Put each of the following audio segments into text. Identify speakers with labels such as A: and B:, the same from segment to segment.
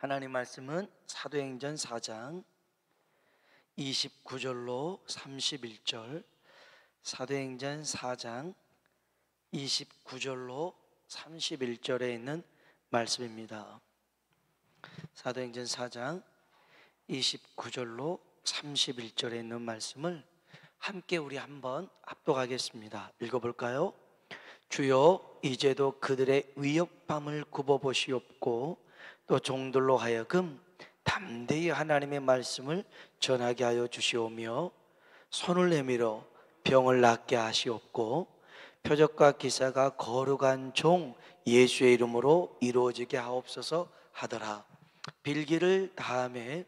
A: 하나님 말씀은 사도행전 4장 29절로 31절, 사도행전 4장 29절로 31절에 있는 말씀입니다. 사도행전 4장 29절로 31절에 있는 말씀을 함께 우리 한번 합독하겠습니다. 읽어볼까요? 주여, 이제도 그들의 위협함을 굽어보시옵고 또 종들로 하여금 담대히 하나님의 말씀을 전하게 하여 주시오며 손을 내밀어 병을 낫게 하시옵고 표적과 기사가 거룩한 종 예수의 이름으로 이루어지게 하옵소서 하더라. 빌기를 다음에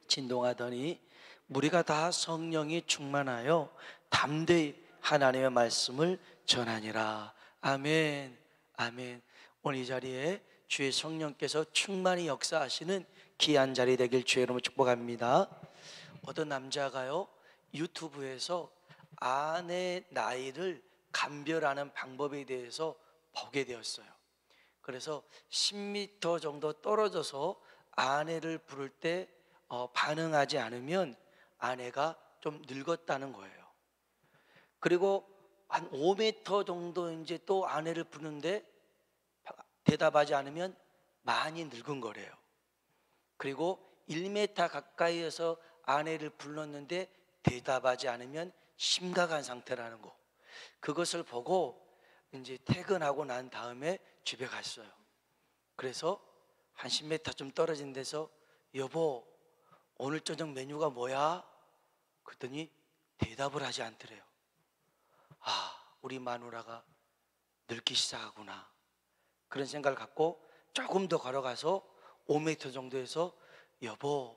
A: 진동하더니 무리가 다 성령이 충만하여 담대히 하나님의 말씀을 전하니라. 아멘, 아멘. 오늘 이 자리에 주의 성령께서 충만히 역사하시는 귀한 자리 되길 주의 이름으로 축복합니다. 어떤 남자가요, 유튜브에서 아내 나이를 감별하는 방법에 대해서 보게 되었어요. 그래서 10m 정도 떨어져서 아내를 부를 때 반응하지 않으면 아내가 좀 늙었다는 거예요. 그리고 한 5m 정도 이제 또 아내를 부르는데 대답하지 않으면 많이 늙은 거래요. 그리고 1m 가까이에서 아내를 불렀는데 대답하지 않으면 심각한 상태라는 거. 그것을 보고 이제 퇴근하고 난 다음에 집에 갔어요. 그래서 한 10m 좀 떨어진 데서 여보, 오늘 저녁 메뉴가 뭐야? 그랬더니 대답을 하지 않더래요. 아, 우리 마누라가 늙기 시작하구나, 그런 생각을 갖고 조금 더 걸어가서 5m 정도에서 여보,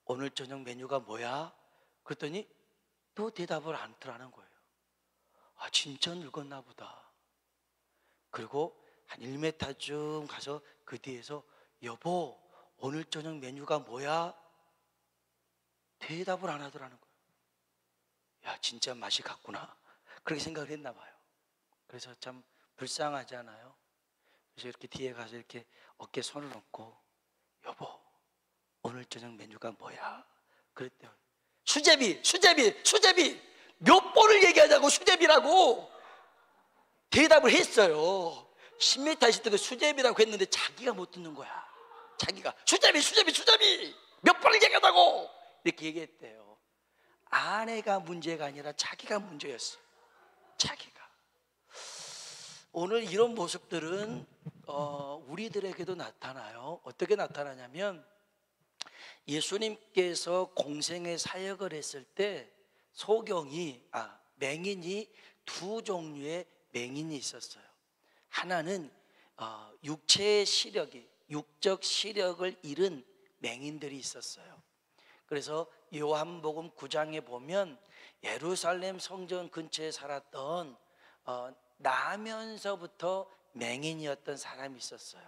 A: 오늘 저녁 메뉴가 뭐야? 그랬더니 또 대답을 안 하더라는 거예요. 아, 진짜 늙었나 보다. 그리고 한 1m쯤 가서 그 뒤에서 여보, 오늘 저녁 메뉴가 뭐야? 대답을 안 하더라는 거예요. 야, 진짜 맛이 갔구나, 그렇게 생각을 했나 봐요. 그래서 참 불쌍하잖아요. 그래서 이렇게 뒤에 가서 이렇게 어깨에 손을 얹고 여보, 오늘 저녁 메뉴가 뭐야? 그랬대요. 수제비 몇 번을 얘기하자고 수제비라고 대답을 했어요. 10m 있을 때 수제비라고 했는데 자기가 못 듣는 거야. 자기가 수제비 몇 번을 얘기하자고 이렇게 얘기했대요. 아내가 문제가 아니라 자기가 문제였어요. 자기가. 오늘 이런 모습들은 우리들에게도 나타나요. 어떻게 나타나냐면 예수님께서 공생의 사역을 했을 때 맹인이 두 종류의 맹인이 있었어요. 하나는 육적 시력을 잃은 맹인들이 있었어요. 그래서 요한복음 9장에 보면 예루살렘 성전 근처에 살았던 나면서부터 맹인이었던 사람이 있었어요.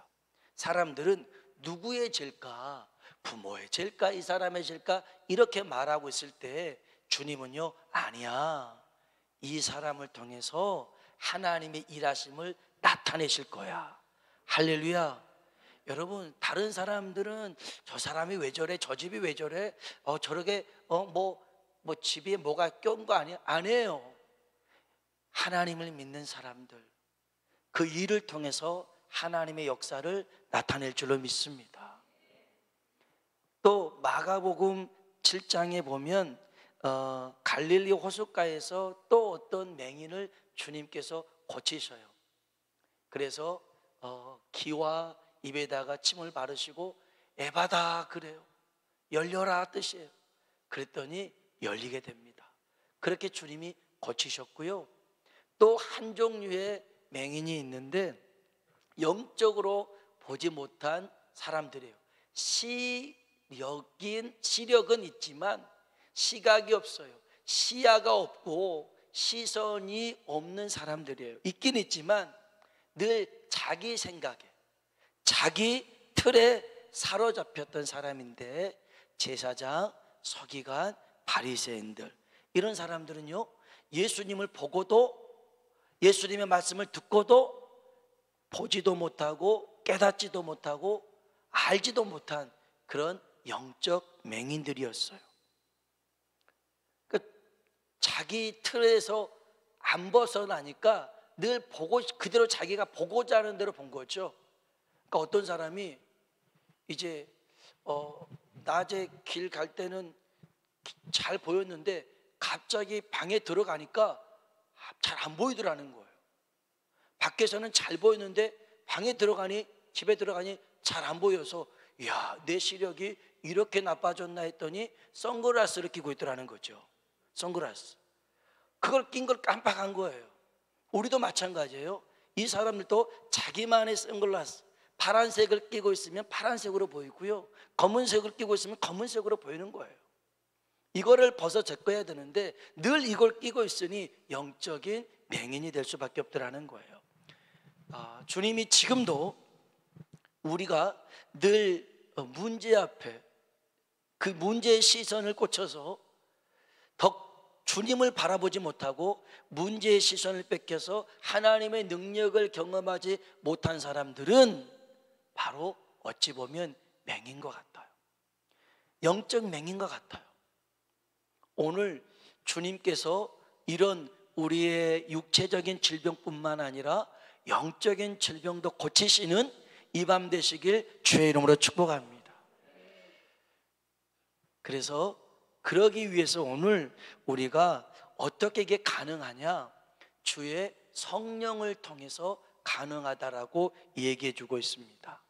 A: 사람들은 누구의 죄일까? 부모의 죄일까? 이 사람의 죄일까? 이렇게 말하고 있을 때 주님은요, 아니야, 이 사람을 통해서 하나님의 일하심을 나타내실 거야. 할렐루야. 여러분, 다른 사람들은 저 사람이 왜 저래, 저 집이 왜 저래, 저렇게 집에 뭐가 껴온 거 아니야? 아니에요. 하나님을 믿는 사람들, 그 일을 통해서 하나님의 역사를 나타낼 줄로 믿습니다. 또 마가복음 7장에 보면 갈릴리 호숫가에서 또 어떤 맹인을 주님께서 고치셔요. 그래서 기와 입에다가 침을 바르시고 에바다 그래요. 열려라 뜻이에요. 그랬더니 열리게 됩니다. 그렇게 주님이 고치셨고요. 또 한 종류의 맹인이 있는데 영적으로 보지 못한 사람들이에요. 시력은 있지만 시각이 없어요. 시야가 없고 시선이 없는 사람들이에요. 있긴 있지만 늘 자기 생각에, 자기 틀에 사로잡혔던 사람인데 제사장, 서기관, 바리새인들, 이런 사람들은요, 예수님을 보고도, 예수님의 말씀을 듣고도 보지도 못하고 깨닫지도 못하고 알지도 못한 그런 영적 맹인들이었어요. 자기 틀에서 안 벗어나니까 늘 그대로 자기가 보고자 하는 대로 본 거죠. 그러니까 어떤 사람이 이제 낮에 길 갈 때는 잘 보였는데 갑자기 방에 들어가니까 잘 안 보이더라는 거예요. 밖에서는 잘 보였는데 방에 들어가니, 집에 들어가니 잘 안 보여서 이야, 내 시력이 이렇게 나빠졌나 했더니 선글라스를 끼고 있더라는 거죠. 선글라스. 그걸 낀 걸 깜빡한 거예요. 우리도 마찬가지예요. 이 사람들도 자기만의 선글라스, 파란색을 끼고 있으면 파란색으로 보이고요, 검은색을 끼고 있으면 검은색으로 보이는 거예요. 이거를 벗어 제거해야 되는데 늘 이걸 끼고 있으니 영적인 맹인이 될 수밖에 없더라는 거예요. 주님이 지금도 우리가 늘 문제 앞에 그 문제의 시선을 꽂혀서 더 주님을 바라보지 못하고 문제의 시선을 뺏겨서 하나님의 능력을 경험하지 못한 사람들은 바로 어찌 보면 맹인 것 같아요. 영적 맹인 것 같아요. 오늘 주님께서 이런 우리의 육체적인 질병뿐만 아니라 영적인 질병도 고치시는 이 밤 되시길 주의 이름으로 축복합니다. 그래서 그러기 위해서 오늘 우리가 어떻게 이게 가능하냐? 주의 성령을 통해서 가능하다라고 얘기해 주고 있습니다.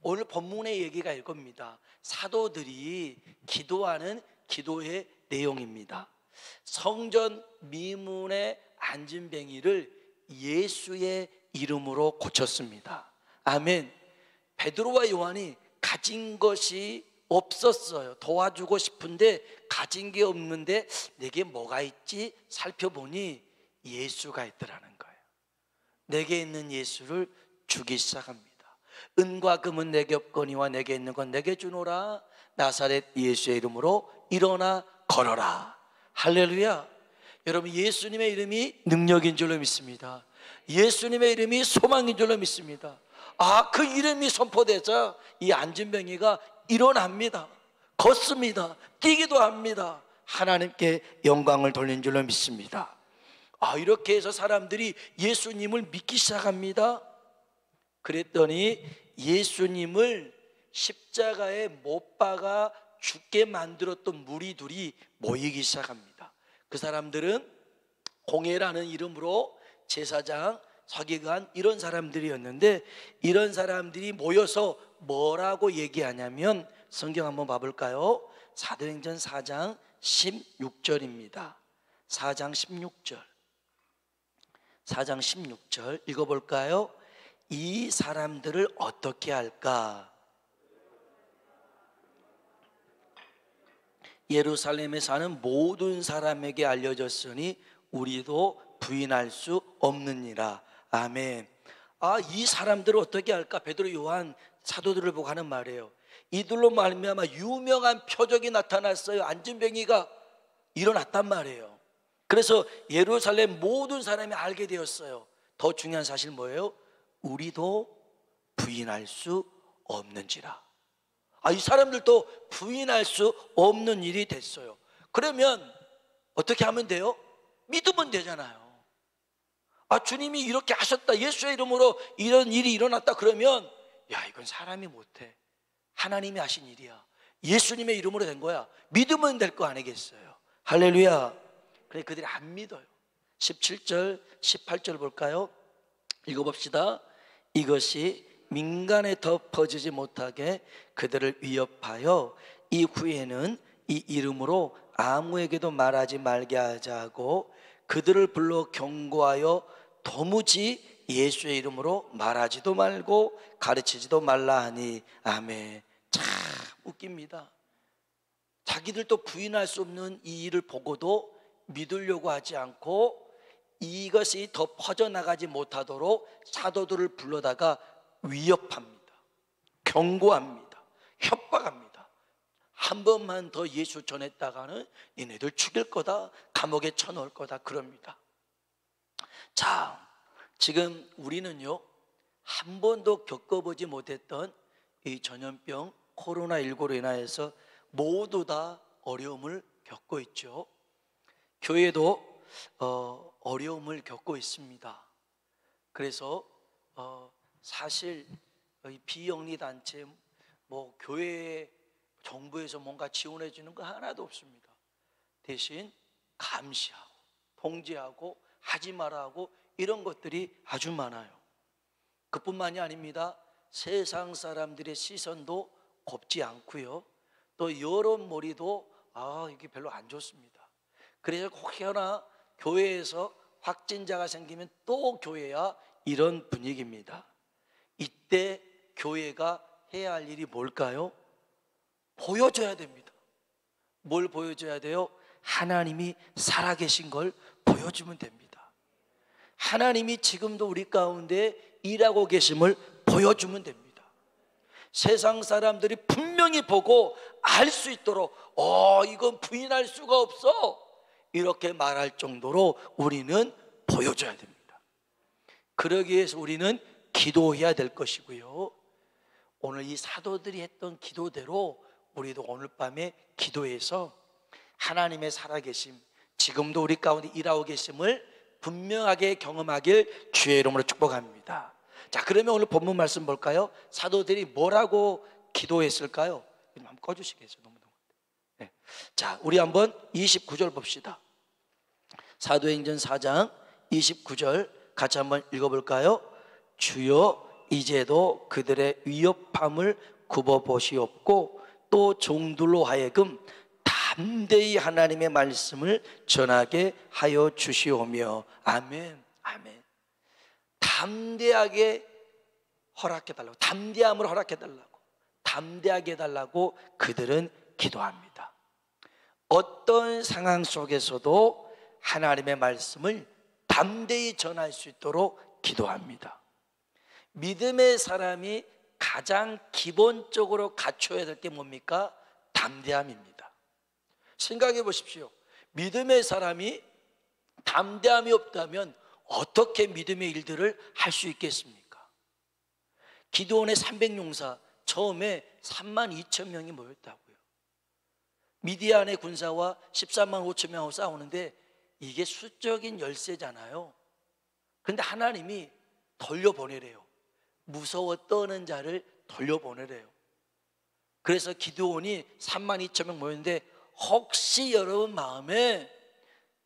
A: 오늘 본문의 얘기가 이겁니다. 사도들이 기도하는 기도의 내용입니다. 성전 미문의 안진뱅이를 예수의 이름으로 고쳤습니다. 아멘. 베드로와 요한이 가진 것이 없었어요. 도와주고 싶은데 가진 게 없는데 내게 뭐가 있지 살펴보니 예수가 있더라는 거예요. 내게 있는 예수를 주기 시작합니다. 은과 금은 내게 없거니와 내게 있는 건 내게 주노라. 나사렛 예수의 이름으로 일어나 걸어라. 할렐루야. 여러분, 예수님의 이름이 능력인 줄로 믿습니다. 예수님의 이름이 소망인 줄로 믿습니다. 그 이름이 선포되자 이 안진뱅이가 일어납니다. 걷습니다. 뛰기도 합니다. 하나님께 영광을 돌린 줄로 믿습니다. 이렇게 해서 사람들이 예수님을 믿기 시작합니다. 그랬더니 예수님을 십자가에 못 박아 죽게 만들었던 무리들이 모이기 시작합니다. 그 사람들은 공예라는 이름으로 제사장, 서기관 이런 사람들이었는데, 이런 사람들이 모여서 뭐라고 얘기하냐면 성경 한번 봐볼까요? 사도행전 4장 16절입니다. 4장 16절. 4장 16절 읽어볼까요? 이 사람들을 어떻게 할까? 예루살렘에 사는 모든 사람에게 알려졌으니 우리도 부인할 수 없느니라. 아멘. 이 사람들을 어떻게 할까? 베드로, 요한 사도들을 보고 하는 말이에요. 이들로 말미암아 유명한 표적이 나타났어요. 안진뱅이가 일어났단 말이에요. 그래서 예루살렘 모든 사람이 알게 되었어요. 더 중요한 사실 뭐예요? 우리도 부인할 수 없는지라. 이 사람들도 부인할 수 없는 일이 됐어요. 그러면 어떻게 하면 돼요? 믿으면 되잖아요. 주님이 이렇게 하셨다, 예수의 이름으로 이런 일이 일어났다 그러면 이건 사람이 못해, 하나님이 하신 일이야, 예수님의 이름으로 된 거야, 믿으면 될 거 아니겠어요? 할렐루야. 그래, 그들이 안 믿어요. 17절 18절 볼까요? 읽어봅시다. 이것이 민간에 더 퍼지지 못하게 그들을 위협하여 이후에는 이 이름으로 아무에게도 말하지 말게 하자고 그들을 불러 경고하여 도무지 예수의 이름으로 말하지도 말고 가르치지도 말라 하니. 아멘. 참 웃깁니다. 자기들도 부인할 수 없는 이 일을 보고도 믿으려고 하지 않고 이것이 더 퍼져나가지 못하도록 사도들을 불러다가 위협합니다. 경고합니다. 협박합니다. 한 번만 더 예수 전했다가는 니네들 죽일 거다, 감옥에 쳐넣을 거다 그럽니다. 자, 지금 우리는요 한 번도 겪어보지 못했던 이 전염병 코로나19로 인하여서 모두 다 어려움을 겪고 있죠. 교회도 어려움을 겪고 있습니다. 그래서 사실 비영리 단체 뭐 교회 정부에서 뭔가 지원해 주는 거 하나도 없습니다. 대신 감시하고 통제하고 하지 마라 하고 이런 것들이 아주 많아요. 그뿐만이 아닙니다. 세상 사람들의 시선도 곱지 않고요, 또 여론몰이도 이게 별로 안 좋습니다. 그래서 혹여나 교회에서 확진자가 생기면 또 교회야 이런 분위기입니다. 이때 교회가 해야 할 일이 뭘까요? 보여줘야 됩니다. 뭘 보여줘야 돼요? 하나님이 살아계신 걸 보여주면 됩니다. 하나님이 지금도 우리 가운데 일하고 계심을 보여주면 됩니다. 세상 사람들이 분명히 보고 알 수 있도록 이건 부인할 수가 없어 이렇게 말할 정도로 우리는 보여줘야 됩니다. 그러기 위해서 우리는 기도해야 될 것이고요, 오늘 이 사도들이 했던 기도대로 우리도 오늘 밤에 기도해서 하나님의 살아계심, 지금도 우리 가운데 일하고 계심을 분명하게 경험하길 주의 이름으로 축복합니다. 자, 그러면 오늘 본문 말씀 볼까요? 사도들이 뭐라고 기도했을까요? 한번 꺼주시겠어요? 너무 네. 자, 우리 한번 29절 봅시다. 사도행전 4장 29절 같이 한번 읽어볼까요? 주여, 이제도 그들의 위협함을 굽어보시옵고 또 종들로 하여금 담대히 하나님의 말씀을 전하게 하여 주시오며. 아멘. 아멘. 담대하게 허락해달라고, 담대함을 허락해달라고, 담대하게 해달라고 그들은 기도합니다. 어떤 상황 속에서도 하나님의 말씀을 담대히 전할 수 있도록 기도합니다. 믿음의 사람이 가장 기본적으로 갖춰야 될 게 뭡니까? 담대함입니다. 생각해 보십시오. 믿음의 사람이 담대함이 없다면 어떻게 믿음의 일들을 할 수 있겠습니까? 기드온의 300용사 처음에 32,000명이 모였다고요. 미디안의 군사와 13만 5천 명하고 싸우는데 이게 수적인 열세잖아요. 그런데 하나님이 돌려보내래요. 무서워 떠는 자를 돌려보내래요. 그래서 기드온이 3만 2천 명 모였는데 혹시 여러분 마음에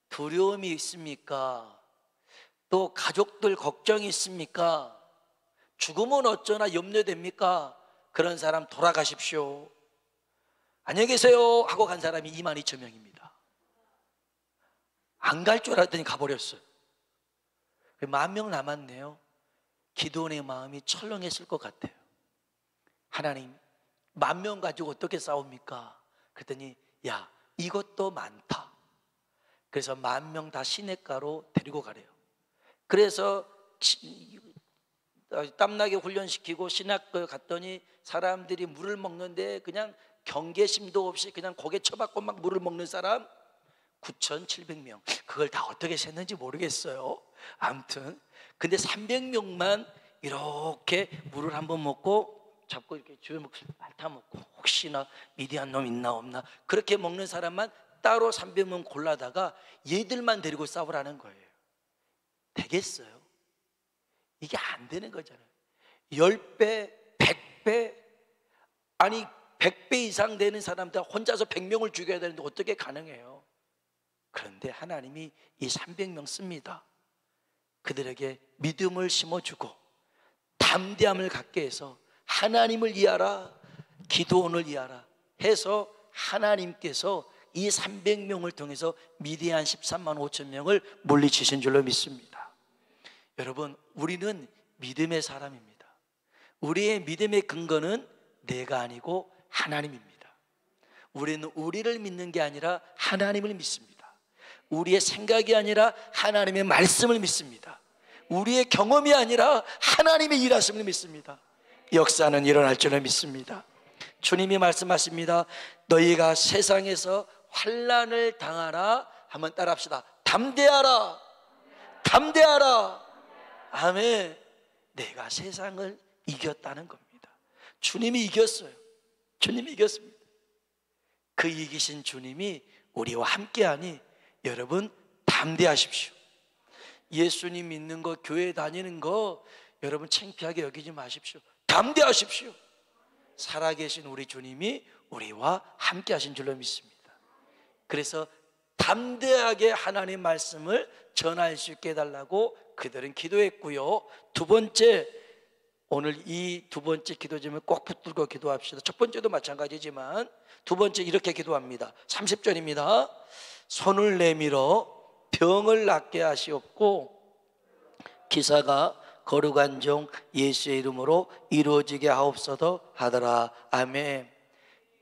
A: 두려움이 있습니까? 또 가족들 걱정이 있습니까? 죽으면 어쩌나 염려됩니까? 그런 사람 돌아가십시오. 안녕히 계세요 하고 간 사람이 2만 2천 명입니다. 안 갈 줄 알았더니 가버렸어요. 10,000명 남았네요. 기드온의 마음이 철렁했을 것 같아요. 하나님, 10,000명 가지고 어떻게 싸웁니까? 그랬더니 야, 이것도 많다. 그래서 10,000명 다 시냇가로 데리고 가래요. 그래서 땀나게 훈련시키고 시냇가에 갔더니 사람들이 물을 먹는데 그냥 경계심도 없이 그냥 고개 쳐박고 막 물을 먹는 사람 9,700명. 그걸 다 어떻게 셌는지 모르겠어요. 아무튼 근데 300명만 이렇게 물을 한번 먹고 잡고 이렇게 주워 먹고 핥아먹고 혹시나 미디안 놈 있나 없나 그렇게 먹는 사람만 따로 300명 골라다가 얘들만 데리고 싸우라는 거예요. 되겠어요? 이게 안 되는 거잖아요. 10배, 100배, 아니 100배 이상 되는 사람들 혼자서 100명을 죽여야 되는데 어떻게 가능해요? 그런데 하나님이 이 300명 씁니다. 그들에게 믿음을 심어주고 담대함을 갖게 해서 하나님을 이하라, 기드온을 이하라 해서 하나님께서 이 300명을 통해서 미디안 13만 5천 명을 물리치신 줄로 믿습니다. 여러분, 우리는 믿음의 사람입니다. 우리의 믿음의 근거는 내가 아니고 하나님입니다. 우리는 우리를 믿는 게 아니라 하나님을 믿습니다. 우리의 생각이 아니라 하나님의 말씀을 믿습니다. 우리의 경험이 아니라 하나님의 일하심을 믿습니다. 역사는 일어날 줄을 믿습니다. 주님이 말씀하십니다. 너희가 세상에서 환난을 당하라. 한번 따라합시다. 담대하라. 담대하라. 아멘. 내가 세상을 이겼다는 겁니다. 주님이 이겼어요. 주님이 이겼습니다. 그 이기신 주님이 우리와 함께하니 여러분 담대하십시오. 예수님 믿는 거, 교회 다니는 거 여러분 창피하게 여기지 마십시오. 담대하십시오. 살아계신 우리 주님이 우리와 함께하신 줄로 믿습니다. 그래서 담대하게 하나님 말씀을 전할 수 있게 해달라고 그들은 기도했고요. 두 번째, 오늘 이 두 번째 기도 제목을 꼭 붙들고 기도합시다. 첫 번째도 마찬가지지만 두 번째 이렇게 기도합니다. 30절입니다. 손을 내밀어 병을 낫게 하시옵고 기사가 거룩한 종 예수의 이름으로 이루어지게 하옵소서 하더라. 아멘.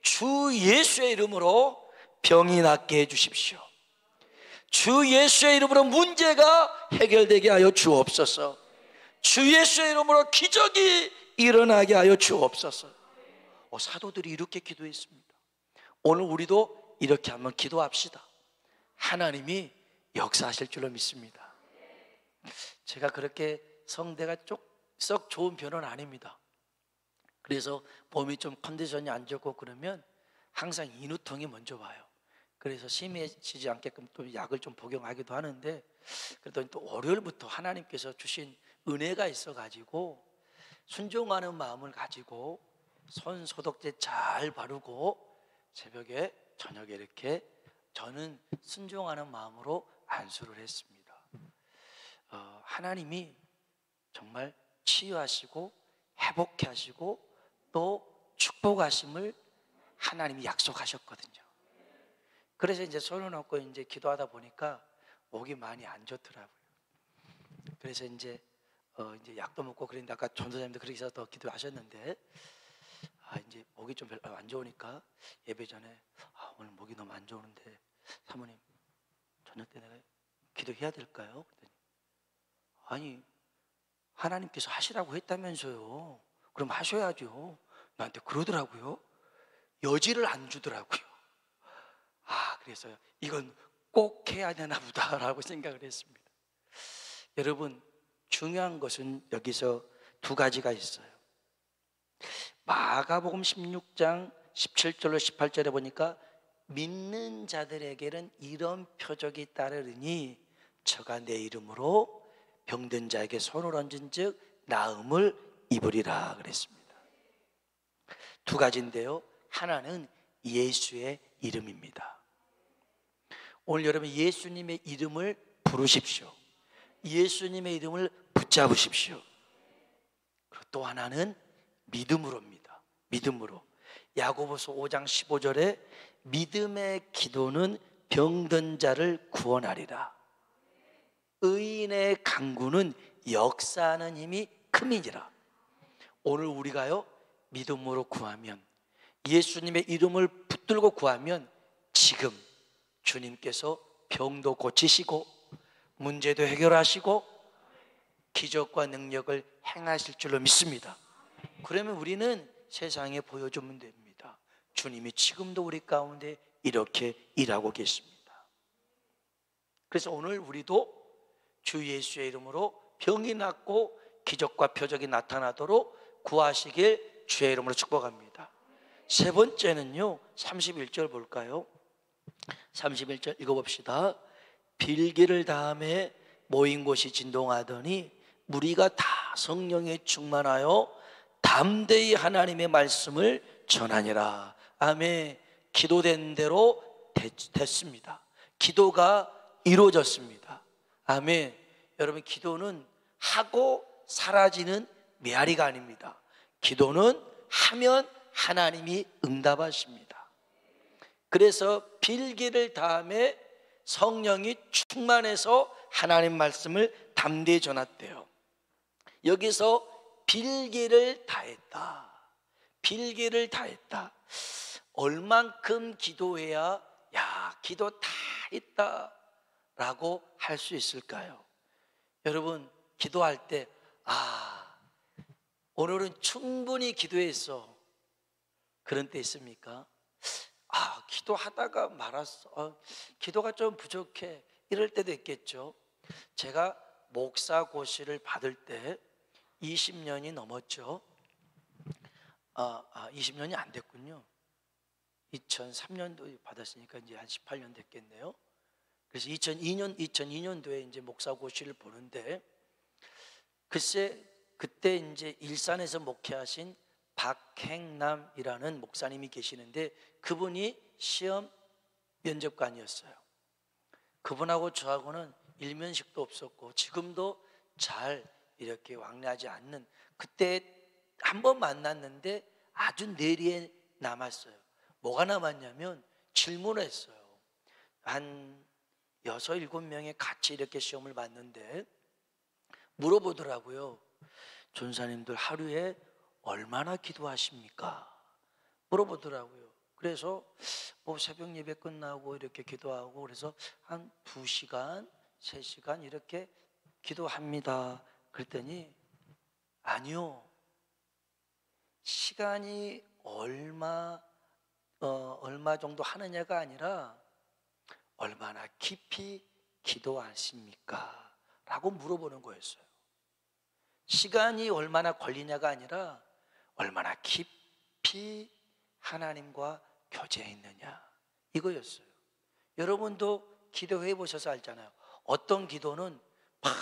A: 주 예수의 이름으로 병이 낫게 해주십시오. 주 예수의 이름으로 문제가 해결되게 하여 주옵소서. 주 예수의 이름으로 기적이 일어나게 하여 주옵소서. 사도들이 이렇게 기도했습니다. 오늘 우리도 이렇게 한번 기도합시다. 하나님이 역사하실 줄로 믿습니다. 제가 그렇게 성대가 썩 좋은 편은 아닙니다. 그래서 몸이 좀 컨디션이 안 좋고 그러면 항상 인후통이 먼저 와요. 그래서 심해지지 않게끔 또 약을 좀 복용하기도 하는데, 그랬더니 또 월요일부터 하나님께서 주신 은혜가 있어가지고 순종하는 마음을 가지고 손 소독제 잘 바르고 새벽에 저녁에 이렇게 저는 순종하는 마음으로 안수를 했습니다. 하나님이 정말 치유하시고 회복해 하시고 또 축복하심을 하나님이 약속하셨거든요. 그래서 이제 손을 놓고 이제 기도하다 보니까 목이 많이 안 좋더라고요. 그래서 이제 약도 먹고 그랬는데 아까 전도사님도 그렇게 해서 더 기도하셨는데 이제 목이 좀 별로 안 좋으니까 예배 전에 오늘 목이 너무 안 좋은데 사모님 저녁 때 내가 기도해야 될까요? 그랬더니 아니 하나님께서 하시라고 했다면서요. 그럼 하셔야죠. 나한테 그러더라고요. 여지를 안 주더라고요. 그래서 이건 꼭 해야 되나 보다라고 생각을 했습니다. 여러분 중요한 것은 여기서 두 가지가 있어요. 마가복음 16장 17절로 18절에 보니까 믿는 자들에게는 이런 표적이 따르니 저가 내 이름으로 병든 자에게 손을 얹은 즉 나음을 입으리라 그랬습니다. 두 가지인데요. 하나는 예수의 이름입니다. 오늘 여러분 예수님의 이름을 부르십시오. 예수님의 이름을 붙잡으십시오. 그리고 또 하나는 믿음으로입니다. 믿음으로. 야고보서 5장 15절에 믿음의 기도는 병든 자를 구원하리라. 의인의 간구는 역사하는 힘이 큼이니라. 오늘 우리가요 믿음으로 구하면, 예수님의 이름을 붙들고 구하면 지금 주님께서 병도 고치시고 문제도 해결하시고 기적과 능력을 행하실 줄로 믿습니다. 그러면 우리는 세상에 보여주면 됩니다. 주님이 지금도 우리 가운데 이렇게 일하고 계십니다. 그래서 오늘 우리도 주 예수의 이름으로 병이 낫고 기적과 표적이 나타나도록 구하시길 주의 이름으로 축복합니다. 세 번째는요 31절 볼까요? 31절 읽어봅시다. 빌기를 다음에 모인 곳이 진동하더니 무리가 다 성령에 충만하여 담대히 하나님의 말씀을 전하니라. 아멘. 기도된 대로 됐습니다. 기도가 이루어졌습니다. 아멘. 여러분 기도는 하고 사라지는 메아리가 아닙니다. 기도는 하면 하나님이 응답하십니다. 그래서 빌기를 다음에 성령이 충만해서 하나님 말씀을 담대히 전했대요. 여기서 빌기를 다했다. 빌기를 다했다. 얼만큼 기도해야 기도 다 했다 라고 할 수 있을까요? 여러분 기도할 때 오늘은 충분히 기도했어 그런 때 있습니까? 기도하다가 말았어. 기도가 좀 부족해. 이럴 때도 있겠죠. 제가 목사 고시를 받을 때 20년이 넘었죠. 20년이 안 됐군요. 2003년도 받았으니까 이제 한 18년 됐겠네요. 그래서 2002년도에 이제 목사고시를 보는데, 글쎄 그때 이제 일산에서 목회하신 박행남이라는 목사님이 계시는데, 그분이 시험 면접관이었어요. 그분하고 저하고는 일면식도 없었고 지금도 잘 이렇게 왕래하지 않는, 그때 한 번 만났는데 아주 내리에 남았어요. 뭐가 남았냐면 질문을 했어요. 한 6, 7명이 같이 이렇게 시험을 봤는데 물어보더라고요. 전사님들 하루에 얼마나 기도하십니까? 물어보더라고요. 그래서 뭐 새벽 예배 끝나고 이렇게 기도하고, 그래서 한 2시간, 3시간 이렇게 기도합니다. 그랬더니 아니요, 시간이 얼마 정도 하느냐가 아니라 얼마나 깊이 기도하십니까? 라고 물어보는 거였어요. 시간이 얼마나 걸리냐가 아니라 얼마나 깊이 하나님과 교제했느냐, 이거였어요. 여러분도 기도해 보셔서 알잖아요. 어떤 기도는 막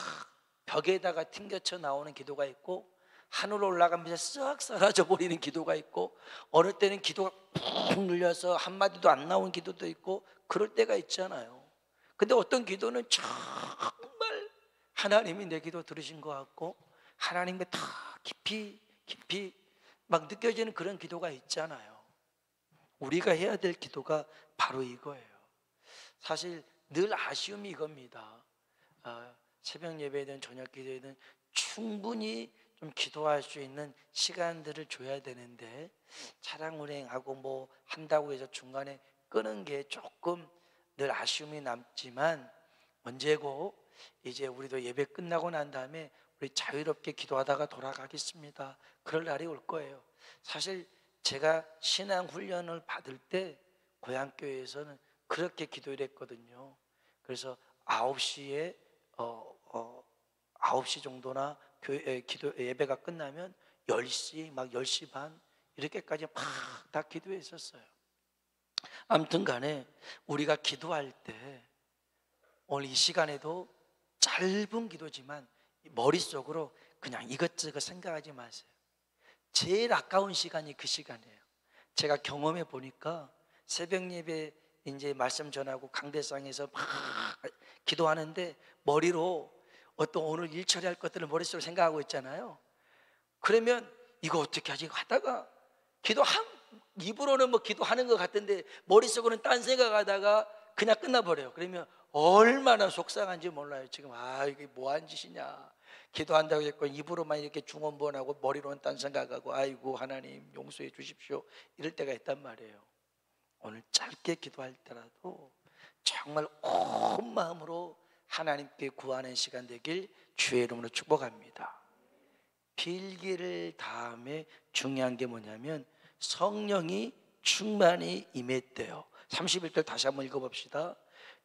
A: 벽에다가 튕겨쳐 나오는 기도가 있고, 하늘로 올라가면서 싹 사라져 버리는 기도가 있고, 어느 때는 기도가 푹 눌려서 한마디도 안 나오는 기도도 있고, 그럴 때가 있잖아요. 근데 어떤 기도는 정말 하나님이 내 기도 들으신 것 같고 하나님과 다 깊이 막 느껴지는 그런 기도가 있잖아요. 우리가 해야 될 기도가 바로 이거예요. 사실 늘 아쉬움이 이겁니다. 새벽 예배든 저녁 기도든 충분히 좀 기도할 수 있는 시간들을 줘야 되는데, 차량 운행하고 뭐 한다고 해서 중간에 끄는 게 조금 늘 아쉬움이 남지만, 언제고 이제 우리도 예배 끝나고 난 다음에 우리 자유롭게 기도하다가 돌아가겠습니다. 그럴 날이 올 거예요. 사실 제가 신앙 훈련을 받을 때 고향교회에서는 그렇게 기도를 했거든요. 그래서 9시에 9시 정도나 예배가 끝나면 10시, 막 10시 반 이렇게까지 막 다 기도했었어요. 아무튼 간에 우리가 기도할 때 오늘 이 시간에도 짧은 기도지만 머릿속으로 그냥 이것저것 생각하지 마세요. 제일 아까운 시간이 그 시간이에요. 제가 경험해 보니까 새벽 예배 이제 말씀 전하고 강대상에서 막 기도하는데 머리로 어떤 오늘 일 처리할 것들을 머릿속으로 생각하고 있잖아요. 그러면 이거 어떻게 하지 하다가 입으로는 뭐 기도하는 것 같은데 머릿속으로는 딴 생각하다가 그냥 끝나버려요. 그러면 얼마나 속상한지 몰라요. 지금 이게 뭐한 짓이냐, 기도한다고 했고 입으로만 이렇게 중언부언하고 머리로는 딴 생각하고, 아이고 하나님 용서해 주십시오, 이럴 때가 있단 말이에요. 오늘 짧게 기도할 때라도 정말 온 마음으로 하나님께 구하는 시간 되길 주의 이름으로 축복합니다. 빌기를 다음에 중요한 게 뭐냐면 성령이 충만히 임했대요. 31절 다시 한번 읽어봅시다.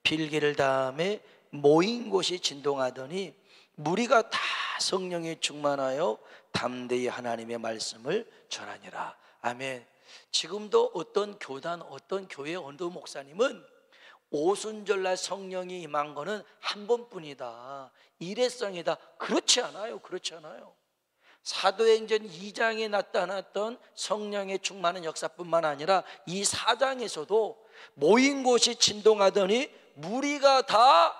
A: 빌기를 다음에 모인 곳이 진동하더니 무리가 다 성령이 충만하여 담대히 하나님의 말씀을 전하니라. 아멘. 지금도 어떤 교단, 어떤 교회 어느 목사님은 오순절날 성령이 임한 거는 한 번뿐이다, 일회성이다. 그렇지 않아요. 사도행전 2장에 나타났던 성령의 충만한 역사뿐만 아니라 이 4장에서도 모인 곳이 진동하더니 무리가 다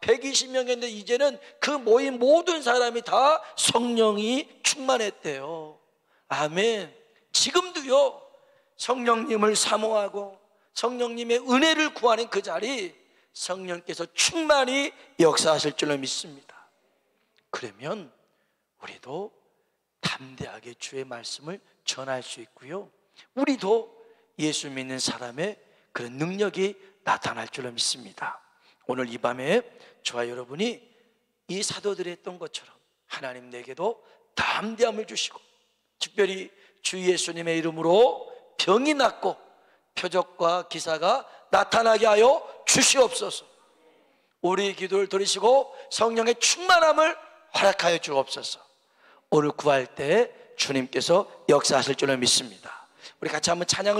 A: 120명인데 이제는 그 모인 모든 사람이 다 성령이 충만했대요. 아멘. 지금도요, 성령님을 사모하고 성령님의 은혜를 구하는 그 자리, 성령께서 충만히 역사하실 줄로 믿습니다. 그러면 우리도 담대하게 주의 말씀을 전할 수 있고요, 우리도 예수 믿는 사람의 그런 능력이 나타날 줄로 믿습니다. 오늘 이 밤에 저와 여러분이 이 사도들이 했던 것처럼 하나님 내게도 담대함을 주시고, 특별히 주 예수님의 이름으로 병이 낫고 표적과 기사가 나타나게 하여 주시옵소서. 우리 기도를 들으시고 성령의 충만함을 허락하여 주옵소서. 오늘 구할 때 주님께서 역사하실 줄을 믿습니다. 우리 같이 한번 찬양을